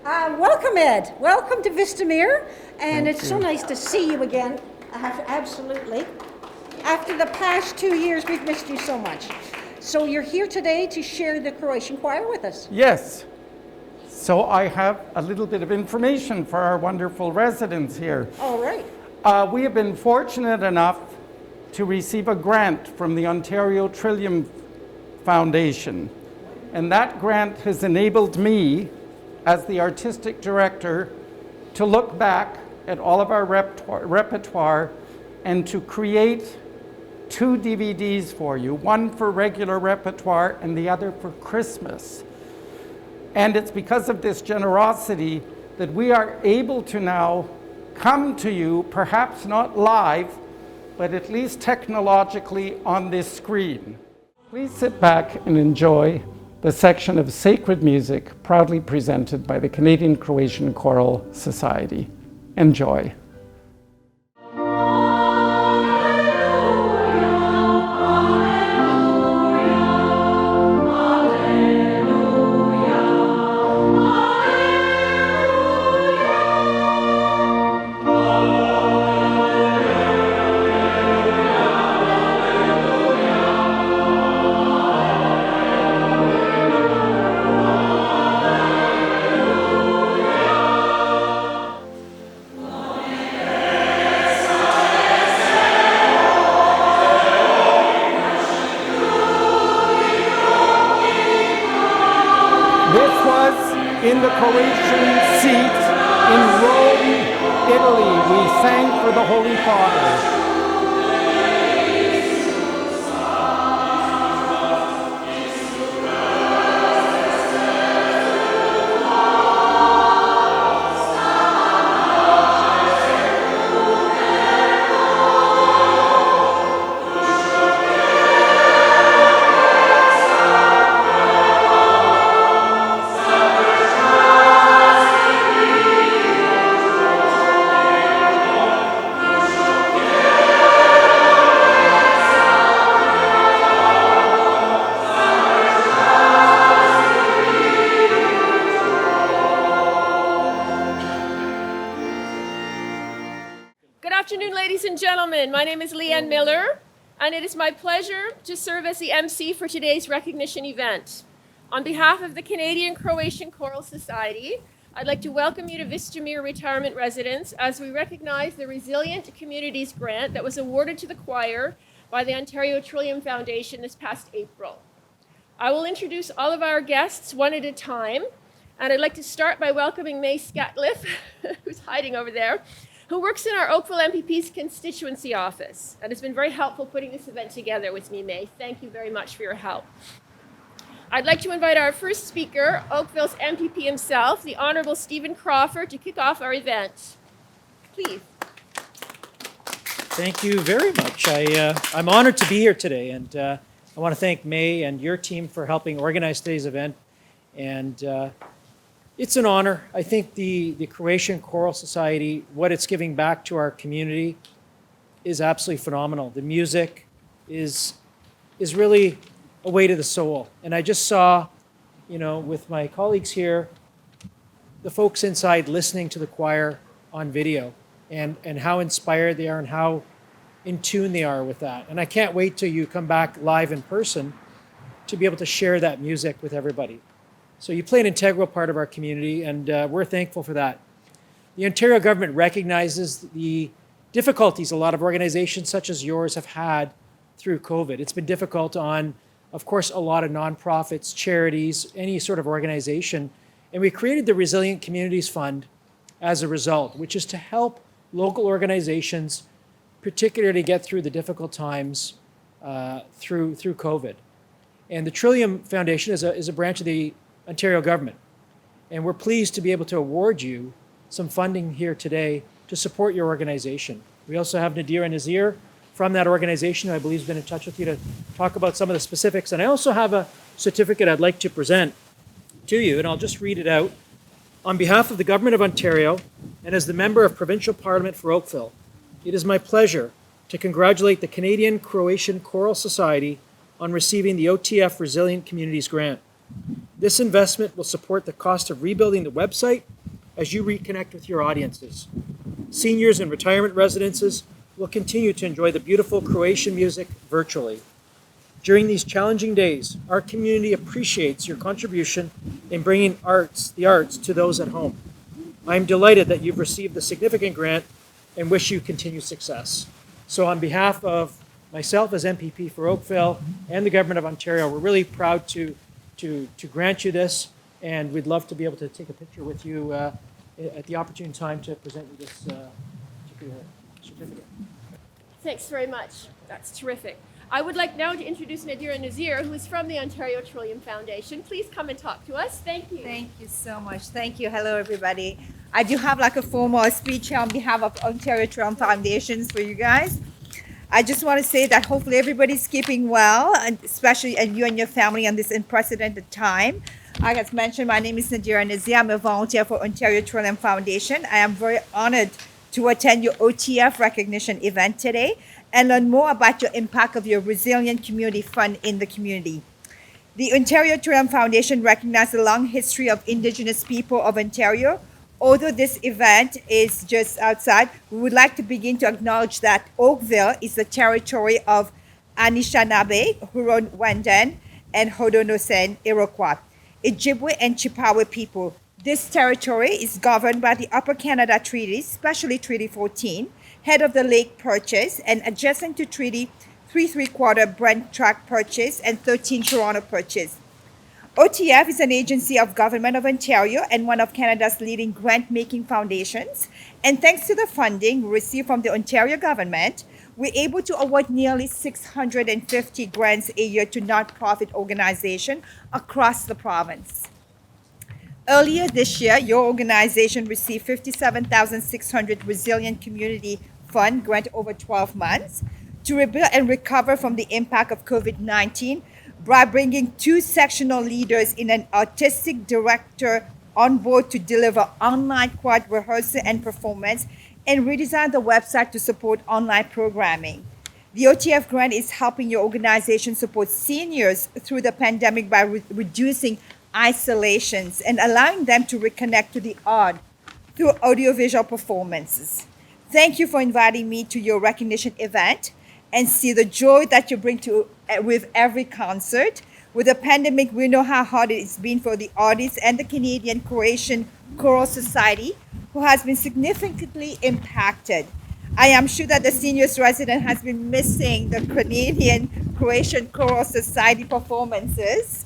Welcome, Ed. Welcome to Vistamere, and Thank it's so you. nice to see you again. Absolutely. After the past 2 years, we've missed you so much. So you're here today to share the Croatian choir with us. Yes. So I have a little bit of information for our wonderful residents here. All right. We have been fortunate enough to receive a grant from the Ontario Trillium Foundation. And that grant has enabled me, as the artistic director, to look back at all of our repertoire and to create 2 DVDs for you, one for regular repertoire and the other for Christmas. And it's because of this generosity that we are able to now come to you, perhaps not live, but at least technologically on this screen. Please sit back and enjoy the section of sacred music proudly presented by the Canadian Croatian Choral Society. Enjoy. In the Croatian seat in Rome, Italy, we sang for the Holy Father. My name is Leanne Miller, and it is my pleasure to serve as the MC for today's recognition event. On behalf of the Canadian Croatian Choral Society, I'd like to welcome you to Vistamere Retirement Residence as we recognize the Resilient Communities Grant that was awarded to the choir by the Ontario Trillium Foundation this past April. I will introduce all of our guests one at a time, and I'd like to start by welcoming May Scatliff, who's hiding over there, who works in our Oakville MPP's constituency office and has been very helpful putting this event together with me, May. Thank you very much for your help. I'd like to invite our first speaker, Oakville's MPP himself, the Honourable Stephen Crawford, to kick off our event. Please. Thank you very much. I'm honored to be here today, and I want to thank May and your team for helping organize today's event. And it's an honor. I think the Croatian Choral Society, what it's giving back to our community is absolutely phenomenal. The music is really a way to the soul. And I just saw, with my colleagues here, the folks inside listening to the choir on video and how inspired they are and how in tune they are with that. And I can't wait till you come back live in person to be able to share that music with everybody. So you play an integral part of our community, and we're thankful for that. The Ontario government recognizes the difficulties a lot of organizations such as yours have had through COVID. It's been difficult on, of course, a lot of nonprofits, charities, any sort of organization. And we created the Resilient Communities Fund as a result, which is to help local organizations particularly get through the difficult times through COVID. And the Trillium Foundation is a branch of the Ontario government. And we're pleased to be able to award you some funding here today to support your organization. We also have Nadira Nazir from that organization, who I believe has been in touch with you to talk about some of the specifics. And I also have a certificate I'd like to present to you, and I'll just read it out. On behalf of the Government of Ontario, and as the Member of Provincial Parliament for Oakville, it is my pleasure to congratulate the Canadian Croatian Choral Society on receiving the OTF Resilient Communities Grant. This investment will support the cost of rebuilding the website as you reconnect with your audiences. Seniors in retirement residences will continue to enjoy the beautiful Croatian music virtually. During these challenging days, our community appreciates your contribution in bringing the arts to those at home. I am delighted that you've received the significant grant and wish you continued success. So on behalf of myself as MPP for Oakville and the Government of Ontario, we're really proud to grant you this, and we'd love to be able to take a picture with you at the opportune time to present you this particular certificate. Thanks very much. That's terrific. I would like now to introduce Nadira Nazir, who is from the Ontario Trillium Foundation. Please come and talk to us. Thank you. Thank you so much. Thank you. Hello, everybody. I do have like a formal speech here on behalf of Ontario Trillium Foundations for you guys. I just want to say that hopefully everybody's keeping well, and especially and you and your family in this unprecedented time. Like I mentioned, my name is Nadira Nazir. I'm a volunteer for Ontario Trillium Foundation. I am very honored to attend your OTF recognition event today and learn more about your impact of your Resilient Community Fund in the community. The Ontario Trillium Foundation recognizes the long history of Indigenous people of Ontario. Although this event is just outside, we would like to begin to acknowledge that Oakville is the territory of Anishinaabe, Huron-Wendat, and Haudenosaunee Iroquois, Ojibwe, and Chippewa people. This territory is governed by the Upper Canada Treaty, especially Treaty 14, head of the Lake Purchase, and adjacent to Treaty 3¾ Brent Tract Purchase and 13 Toronto Purchase. OTF is an agency of Government of Ontario and one of Canada's leading grant-making foundations. And thanks to the funding we received from the Ontario government, we're able to award nearly 650 grants a year to nonprofit organizations across the province. Earlier this year, your organization received $57,600 Resilient Community Fund grant over 12 months to rebuild and recover from the impact of COVID-19 by bringing 2 sectional leaders and an artistic director on board to deliver online choir rehearsal and performance and redesign the website to support online programming. The OTF grant is helping your organization support seniors through the pandemic by reducing isolations and allowing them to reconnect to the art through audiovisual performances. Thank you for inviting me to your recognition event and see the joy that you bring to with every concert. With the pandemic, we know how hard it's been for the artists and the Canadian Croatian Choral Society, who has been significantly impacted. I am sure that the seniors resident has been missing the Canadian Croatian Choral Society performances.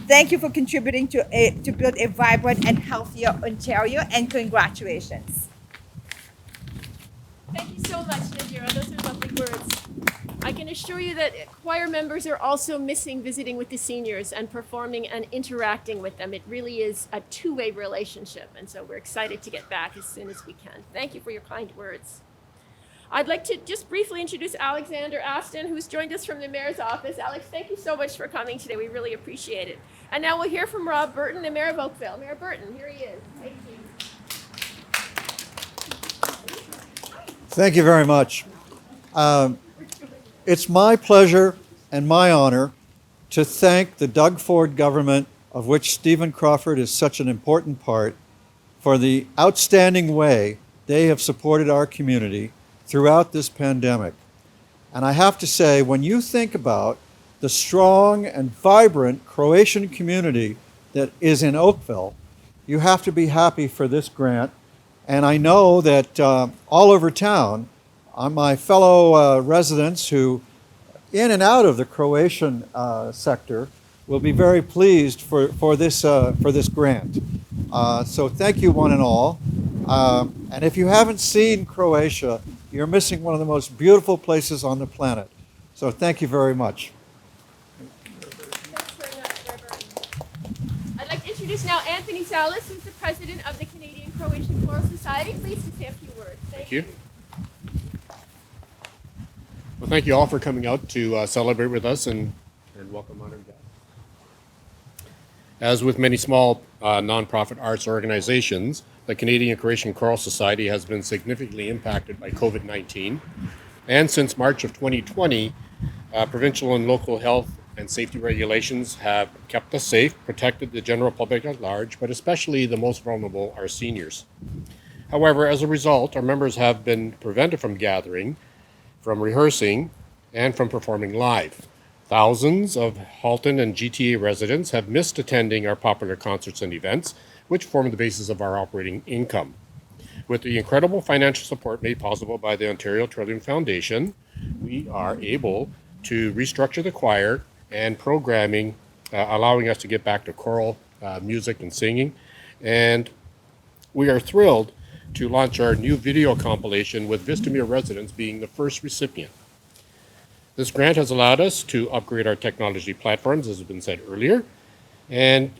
Thank you for contributing to build a vibrant and healthier Ontario, and congratulations. Thank you so much, Nadira. Those are lovely words. I can assure you that choir members are also missing visiting with the seniors and performing and interacting with them. It really is a two-way relationship, and so we're excited to get back as soon as we can. Thank you for your kind words. I'd like to just briefly introduce Alexander Aston, who's joined us from the Mayor's office. Alex, thank you so much for coming today. We really appreciate it. And now we'll hear from Rob Burton, the Mayor of Oakville. Mayor Burton, here he is. Thank you. Thank you very much. It's my pleasure and my honor to thank the Doug Ford government, of which Stephen Crawford is such an important part, for the outstanding way they have supported our community throughout this pandemic. And I have to say, when you think about the strong and vibrant Croatian community that is in Oakville, you have to be happy for this grant. And I know that all over town, my fellow residents who in and out of the Croatian sector will be very pleased for this grant. So thank you one and all. And if you haven't seen Croatia, you're missing one of the most beautiful places on the planet. So thank you very much. Thanks very much, Mayor Burton. I'd like to introduce now Anthony Salas, who's the president of the Canadian Croatian Choral Society. Please to say a few words. Thank you. Well, thank you all for coming out to celebrate with us and welcome honored guests. As with many small nonprofit arts organizations, the Canadian Croatian Choral Society has been significantly impacted by COVID-19. And since March of 2020, provincial and local health and safety regulations have kept us safe, protected the general public at large, but especially the most vulnerable, our seniors. However, as a result, our members have been prevented from gathering, from rehearsing, and from performing live. Thousands of Halton and GTA residents have missed attending our popular concerts and events, which form the basis of our operating income. With the incredible financial support made possible by the Ontario Trillium Foundation, we are able to restructure the choir and programming, allowing us to get back to choral music and singing. And we are thrilled to launch our new video compilation, with Vistamere residents being the first recipient. This grant has allowed us to upgrade our technology platforms, as has been said earlier, and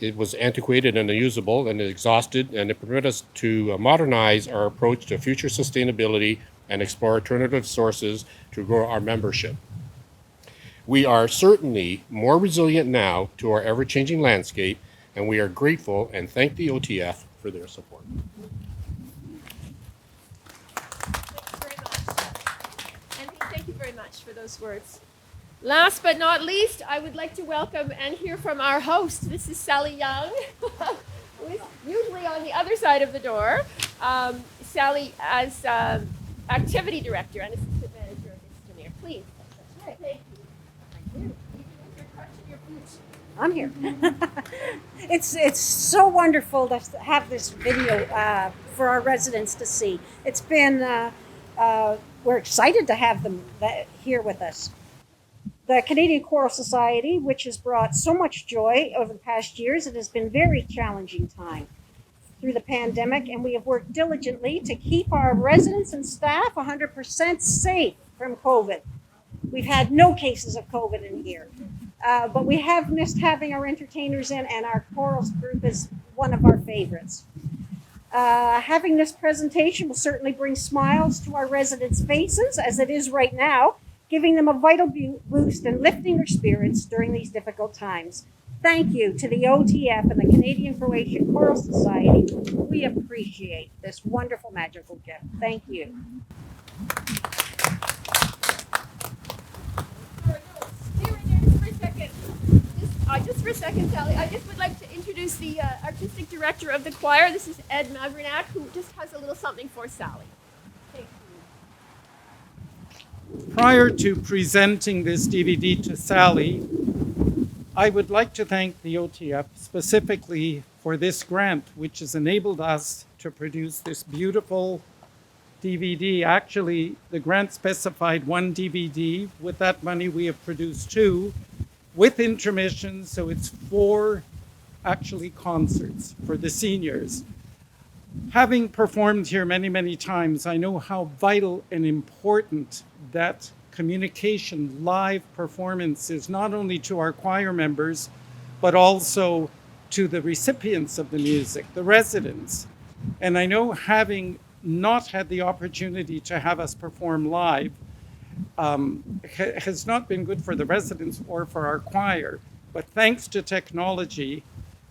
it was antiquated and unusable and exhausted, and it permitted us to modernize our approach to future sustainability and explore alternative sources to grow our membership. We are certainly more resilient now to our ever-changing landscape, and we are grateful and thank the OTF for their support. Thank you very much for those words. Last but not least, I would like to welcome and hear from our host. This is Sally Young, who is usually on the other side of the door. Sally, as activity director and assistant manager of Vistamere. Please. That's right. Thank you. Thank you. Even with your crutch and your boots. I'm here. It's so wonderful to have this video for our residents to see. It's been, we're excited to have them here with us. The Canadian Choral Society, which has brought so much joy over the past years, it has been a very challenging time through the pandemic, and we have worked diligently to keep our residents and staff 100% safe from COVID. We've had no cases of COVID in here, but we have missed having our entertainers in, and our chorals group is one of our favorites. Having this presentation will certainly bring smiles to our residents' faces, as it is right now, giving them a vital boost and lifting their spirits during these difficult times. Thank you to the OTF and the Canadian Croatian Choral Society. We appreciate this wonderful, magical gift. Thank you. Just for a second, Sally, I just would like to introduce the artistic director of the choir. This is Ed Mavernak, who just has a little something for Sally. Thank you. Prior to presenting this DVD to Sally, I would like to thank the OTF specifically for this grant, which has enabled us to produce this beautiful DVD. Actually, the grant specified one DVD. With that money, we have produced two, with intermissions, so it's 4 actually concerts for the seniors. Having performed here many, many times, I know how vital and important that communication, live performance is, not only to our choir members, but also to the recipients of the music, the residents. And I know, having not had the opportunity to have us perform live, has not been good for the residents or for our choir. But thanks to technology,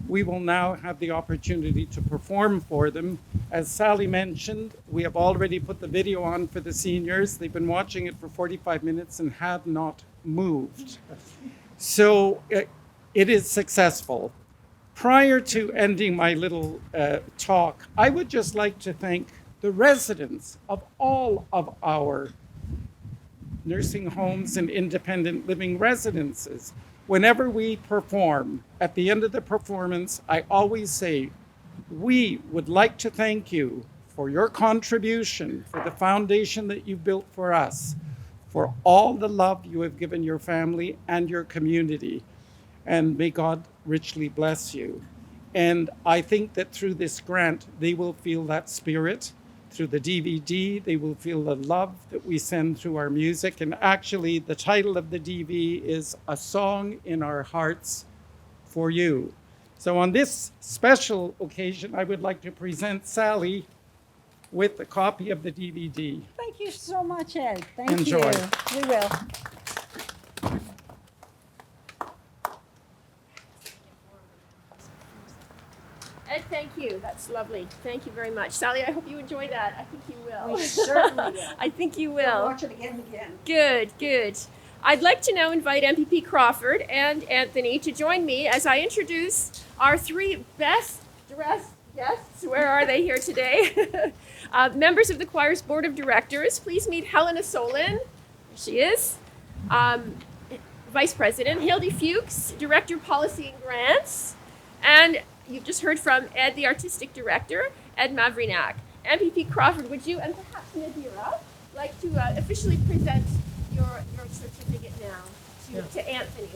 we will now have the opportunity to perform for them. As Sally mentioned, we have already put the video on for the seniors. They've been watching it for 45 minutes and have not moved. So it is successful. Prior to ending my little talk, I would just like to thank the residents of all of our nursing homes and independent living residences. Whenever we perform, at the end of the performance, I always say, we would like to thank you for your contribution, for the foundation that you built for us, for all the love you have given your family and your community, and may God richly bless you. And I think that through this grant, they will feel that spirit. Through the DVD, they will feel the love that we send through our music. And actually, the title of the DVD is A Song in Our Hearts for You. So on this special occasion, I would like to present Sally with a copy of the DVD. Thank you so much, Ed. Thank Enjoy. you. We will. Ed, thank you. That's lovely. Thank you very much. Sally, I hope you enjoy that. I think you will. We certainly will. I think you We'll will. watch it again and again. Good, good. I'd like to now invite MPP Crawford and Anthony to join me as I introduce our three best dressed guests. Where are they here today? Members of the choir's board of directors. Please meet Helena Solin. There she is. Vice President Hildy Fuchs, Director of Policy and Grants. And you've just heard from Ed, the Artistic Director, Ed Mavrinak. MPP Crawford, would you, and perhaps Nadira, like to officially present your certificate now to Anthony?